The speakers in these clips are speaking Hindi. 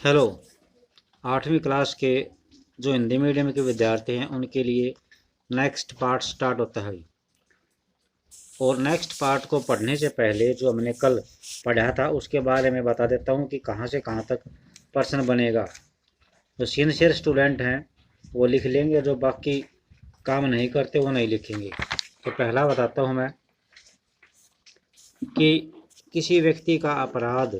हेलो। 8वीं क्लास के जो हिंदी मीडियम के विद्यार्थी हैं उनके लिए नेक्स्ट पार्ट स्टार्ट होता है। और नेक्स्ट पार्ट को पढ़ने से पहले जो हमने कल पढ़ा था उसके बारे में बता देता हूँ कि कहाँ से कहाँ तक प्रश्न बनेगा। जो सिंसियर स्टूडेंट हैं वो लिख लेंगे, जो बाकी काम नहीं करते वो नहीं लिखेंगे। तो पहला बताता हूँ मैं कि किसी व्यक्ति का अपराध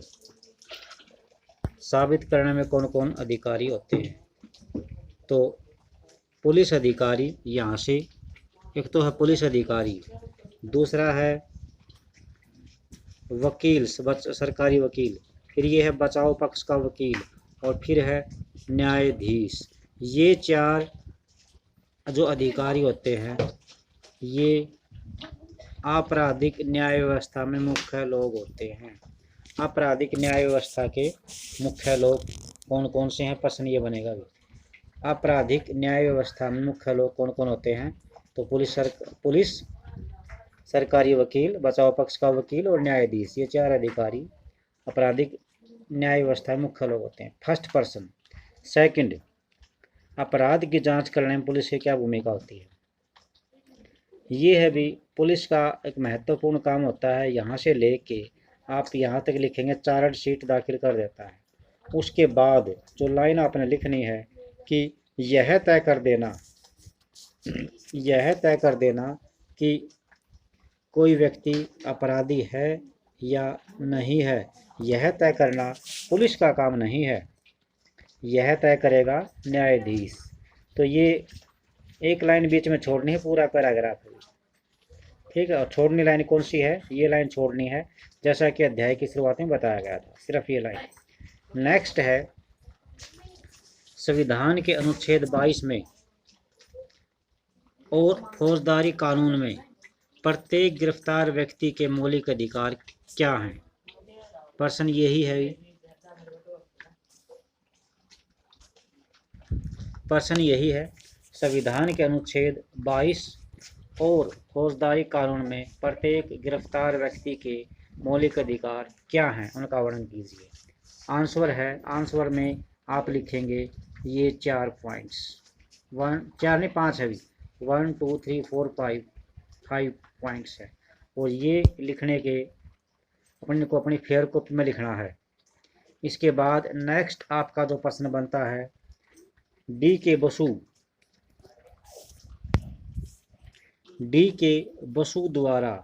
साबित करने में कौन कौन अधिकारी होते हैं। तो पुलिस अधिकारी यहाँ से, एक तो है पुलिस अधिकारी, दूसरा है वकील, सरकारी वकील, फिर ये है बचाव पक्ष का वकील, और फिर है न्यायाधीश। ये चार जो अधिकारी होते हैं ये आपराधिक न्याय व्यवस्था में मुख्य लोग होते हैं। आपराधिक न्याय व्यवस्था के मुख्य लोग कौन कौन से हैं, प्रश्न ये बनेगा भी। आपराधिक न्याय व्यवस्था में मुख्य लोग कौन कौन होते हैं, तो पुलिस, सरकारी वकील, बचाव पक्ष का वकील और न्यायाधीश, ये चार अधिकारी आपराधिक न्याय व्यवस्था में मुख्य लोग होते हैं। First person. सेकंड, अपराध की जांच करने में पुलिस की क्या भूमिका होती है। ये है भी पुलिस का एक महत्वपूर्ण काम होता है। यहाँ से लेके आप यहाँ तक लिखेंगे, चार्जशीट दाखिल कर देता है। उसके बाद जो लाइन आपने लिखनी है कि यह तय कर देना कि कोई व्यक्ति अपराधी है या नहीं है, यह तय करना पुलिस का काम नहीं है, यह तय करेगा न्यायाधीश। तो ये एक लाइन बीच में छोड़नी है, पूरा पैराग्राफ है, ठीक है। और छोड़नी लाइन कौन सी है, ये लाइन छोड़नी है, जैसा कि अध्याय की शुरुआत में बताया गया था, सिर्फ ये लाइन। नेक्स्ट है संविधान के अनुच्छेद 22 में और फौजदारी कानून में प्रत्येक गिरफ्तार व्यक्ति के मौलिक अधिकार क्या हैं। प्रश्न यही है, प्रश्न यही है। संविधान के अनुच्छेद 22 और फौजदारी कानून में प्रत्येक गिरफ्तार व्यक्ति के मौलिक अधिकार क्या हैं, उनका वर्णन कीजिए। आंसर है, आंसर में आप लिखेंगे ये 4 पॉइंट्स, 4 नहीं 5 है, 1 2 3 4 5 पॉइंट्स है। और ये लिखने के अपने को अपनी फेयर कॉपी में लिखना है। इसके बाद नेक्स्ट आपका जो प्रश्न बनता है, डी के बसु द्वारा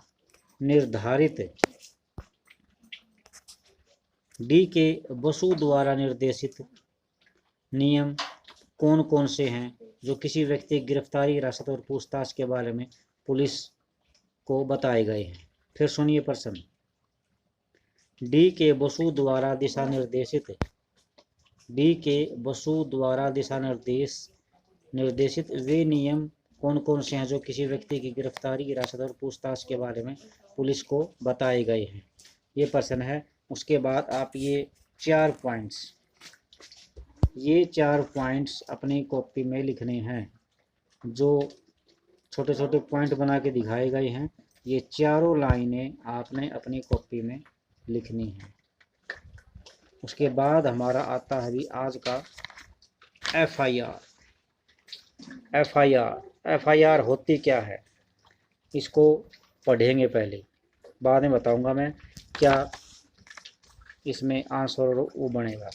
निर्देशित नियम कौन कौन से हैं जो किसी व्यक्ति की गिरफ्तारी, हिरासत और पूछताछ के बारे में पुलिस को बताए गए हैं। फिर सुनिए प्रश्न। डी के बसु द्वारा दिशा निर्देशित वे नियम कौन कौन से हैं जो किसी व्यक्ति की गिरफ्तारी, हिरासत और पूछताछ के बारे में पुलिस को बताए गए हैं, ये प्रश्न है। उसके बाद आप ये 4 पॉइंट्स अपनी कॉपी में लिखने हैं, जो छोटे छोटे पॉइंट बना के दिखाए गए हैं। ये चारों लाइनें आपने अपनी कॉपी में लिखनी है। उसके बाद हमारा आता है भी आज का एफआईआर होती क्या है, इसको पढ़ेंगे पहले, बाद में बताऊंगा मैं क्या इसमें आंसर वो बनेगा।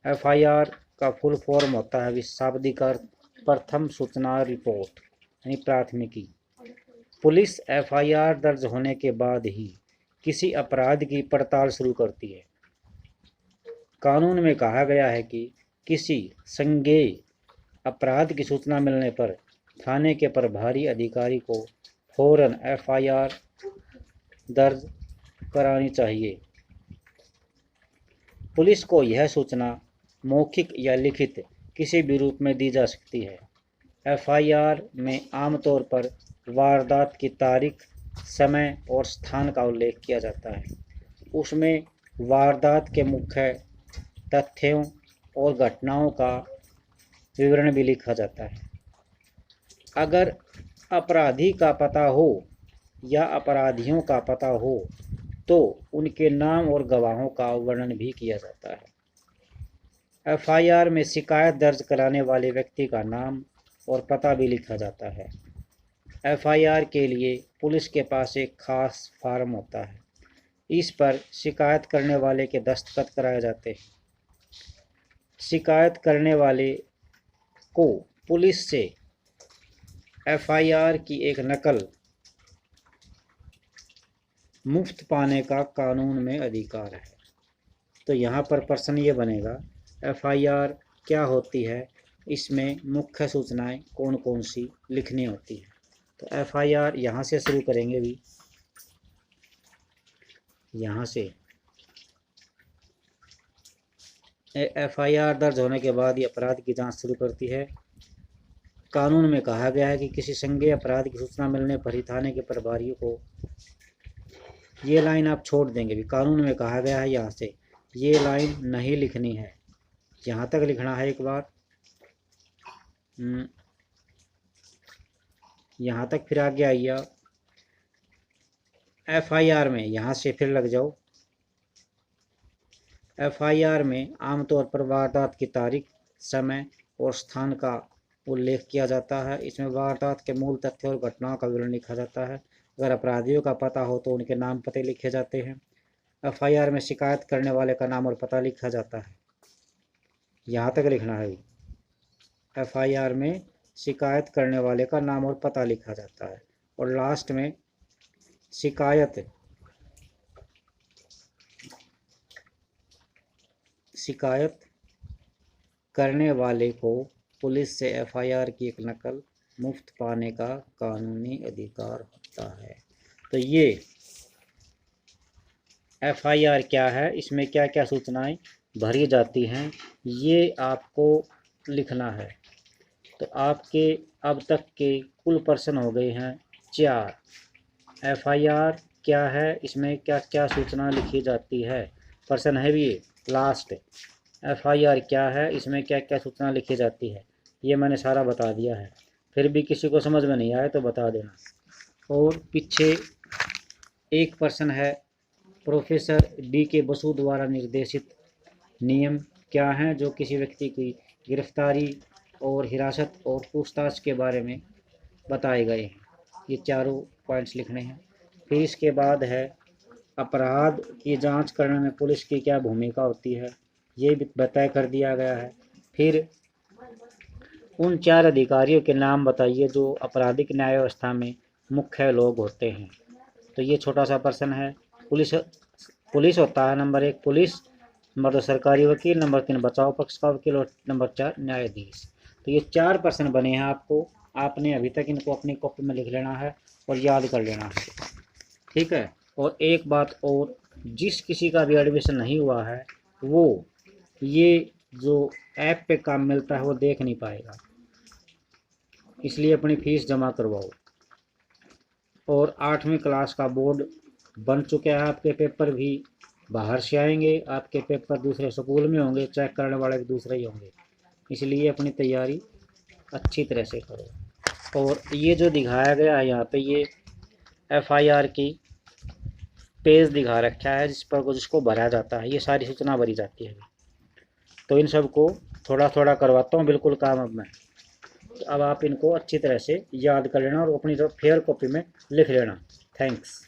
एफआईआर का फुल फॉर्म होता है शाब्दिक अर्थ प्रथम सूचना रिपोर्ट, यानी प्राथमिकी। पुलिस एफआईआर दर्ज होने के बाद ही किसी अपराध की पड़ताल शुरू करती है। कानून में कहा गया है कि किसी संज्ञेय अपराध की सूचना मिलने पर थाने के प्रभारी अधिकारी को फौरन एफआईआर दर्ज करानी चाहिए। पुलिस को यह सूचना मौखिक या लिखित किसी भी रूप में दी जा सकती है। एफआईआर में आमतौर पर वारदात की तारीख, समय और स्थान का उल्लेख किया जाता है। उसमें वारदात के मुख्य तथ्यों और घटनाओं का विवरण भी लिखा जाता है। अगर अपराधी का पता हो या अपराधियों का पता हो तो उनके नाम और गवाहों का वर्णन भी किया जाता है। एफआईआर में शिकायत दर्ज कराने वाले व्यक्ति का नाम और पता भी लिखा जाता है। एफआईआर के लिए पुलिस के पास एक खास फॉर्म होता है। इस पर शिकायत करने वाले के दस्तखत कराए जाते हैं। शिकायत करने वाले को पुलिस से एफआईआर की एक नकल मुफ्त पाने का कानून में अधिकार है। तो यहाँ पर प्रश्न ये बनेगा, एफआईआर क्या होती है, इसमें मुख्य सूचनाएं कौन कौन सी लिखनी होती है। तो एफआईआर यहाँ से शुरू करेंगे भी, यहाँ से एफआईआर दर्ज होने के बाद ये अपराध की जांच शुरू करती है। कानून में कहा गया है कि किसी संज्ञेय अपराध की सूचना मिलने पर ही थाने के प्रभारियों को, ये लाइन आप छोड़ देंगे भी, कानून में कहा गया है, यहाँ से ये लाइन नहीं लिखनी है, यहाँ तक लिखना है एक बार, यहाँ तक, फिर आगे आइए एफआईआर में, यहाँ से फिर लग जाओ। एफआईआर में आमतौर पर वारदात की तारीख, समय और स्थान का उल्लेख किया जाता है। इसमें वारदात के मूल तथ्य और घटनाओं का विवरण लिखा जाता है। अगर अपराधियों का पता हो तो उनके नाम पते लिखे जाते हैं। एफआईआर में शिकायत करने वाले का नाम और पता लिखा जाता है, यहाँ तक लिखना है। एफआईआर में शिकायत करने वाले का नाम और पता लिखा जाता है और लास्ट में शिकायत करने वाले को पुलिस से एफआईआर की एक नकल मुफ्त पाने का कानूनी अधिकार होता है। तो ये एफआईआर क्या है, इसमें क्या क्या सूचनाएं भरी जाती हैं, ये आपको लिखना है। तो आपके अब तक के कुल प्रश्न हो गए हैं 4। एफआईआर क्या है, इसमें क्या क्या सूचना लिखी जाती है, प्रश्न है भी ये लास्ट। एफआईआर क्या है, इसमें क्या क्या सूचना लिखी जाती है, ये मैंने सारा बता दिया है। फिर भी किसी को समझ में नहीं आए तो बता देना। और पीछे एक प्रश्न है, प्रोफेसर डी.के. बसु द्वारा निर्देशित नियम क्या हैं जो किसी व्यक्ति की गिरफ्तारी और हिरासत और पूछताछ के बारे में बताए गए हैं। ये चारों पॉइंट्स लिखने हैं। फिर इसके बाद है अपराध की जांच करने में पुलिस की क्या भूमिका होती है, ये भी तय कर दिया गया है। फिर उन 4 अधिकारियों के नाम बताइए जो आपराधिक न्याय व्यवस्था में मुख्य लोग होते हैं। तो ये छोटा सा प्रश्न है। पुलिस होता है नंबर 1 पुलिस, नंबर 2 सरकारी वकील, नंबर 3 बचाव पक्ष का वकील और नंबर 4 न्यायाधीश। तो ये 4 प्रश्न बने हैं आपको, आपने अभी तक इनको अपनी कॉपी में लिख लेना है और याद कर लेना है, ठीक है। और एक बात और, जिस किसी का भी एडमिशन नहीं हुआ है वो ये जो ऐप पे काम मिलता है वो देख नहीं पाएगा, इसलिए अपनी फीस जमा करवाओ। और 8वीं क्लास का बोर्ड बन चुका है, आपके पेपर भी बाहर से आएंगे, आपके पेपर दूसरे स्कूल में होंगे, चेक करने वाले भी दूसरे ही होंगे, इसलिए अपनी तैयारी अच्छी तरह से करो। और ये जो दिखाया गया है यहाँ पे, ये एफआईआर की पेज दिखा रखा है जिसको भरा जाता है, ये सारी सूचना भरी जाती है। तो इन सब को थोड़ा थोड़ा करवाता हूँ बिल्कुल काम अब मैं। तो अब आप इनको अच्छी तरह से याद कर लेना और अपनी जो फेयर कॉपी में लिख लेना। थैंक्स।